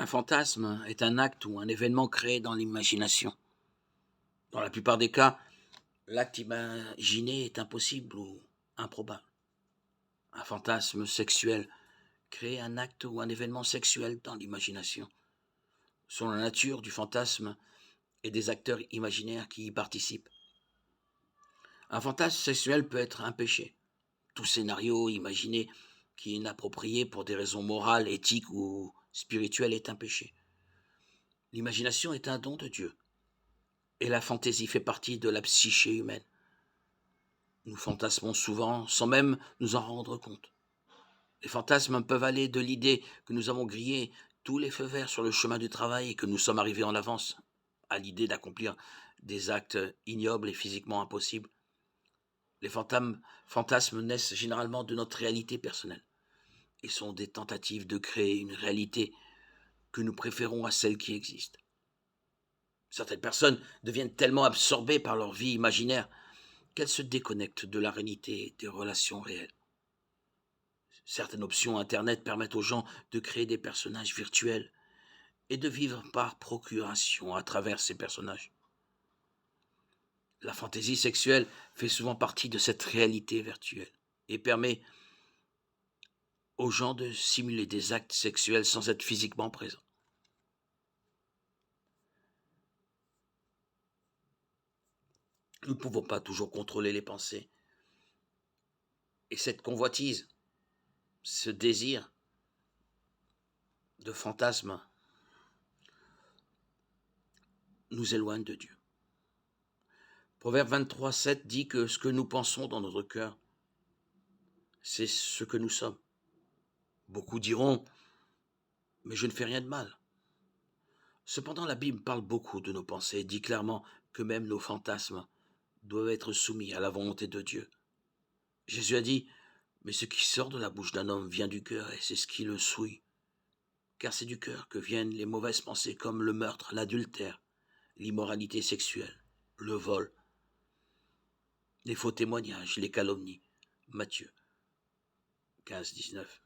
Un fantasme est un acte ou un événement créé dans l'imagination. Dans la plupart des cas, l'acte imaginé est impossible ou improbable. Un fantasme sexuel crée un acte ou un événement sexuel dans l'imagination. Selon la nature du fantasme et des acteurs imaginaires qui y participent. Un fantasme sexuel peut être un péché. Tout scénario imaginé qui est inapproprié pour des raisons morales, éthiques ou spirituelles est un péché. L'imagination est un don de Dieu. Et la fantaisie fait partie de la psyché humaine. Nous fantasmons souvent sans même nous en rendre compte. Les fantasmes peuvent aller de l'idée que nous avons grillé tous les feux verts sur le chemin du travail et que nous sommes arrivés en avance, à l'idée d'accomplir des actes ignobles et physiquement impossibles. Les fantasmes naissent généralement de notre réalité personnelle et sont des tentatives de créer une réalité que nous préférons à celle qui existe. Certaines personnes deviennent tellement absorbées par leur vie imaginaire qu'elles se déconnectent de la réalité et des relations réelles. Certaines options Internet permettent aux gens de créer des personnages virtuels et de vivre par procuration à travers ces personnages. La fantaisie sexuelle fait souvent partie de cette réalité virtuelle et permet aux gens de simuler des actes sexuels sans être physiquement présents. Nous ne pouvons pas toujours contrôler les pensées. Et cette convoitise, ce désir de fantasme nous éloigne de Dieu. Proverbe 23,7 dit que ce que nous pensons dans notre cœur, c'est ce que nous sommes. Beaucoup diront, mais je ne fais rien de mal. Cependant, la Bible parle beaucoup de nos pensées et dit clairement que même nos fantasmes doivent être soumis à la volonté de Dieu. Jésus a dit, mais ce qui sort de la bouche d'un homme vient du cœur et c'est ce qui le souille. Car c'est du cœur que viennent les mauvaises pensées comme le meurtre, l'adultère, l'immoralité sexuelle, le vol, les faux témoignages, les calomnies. Matthieu 15, 19.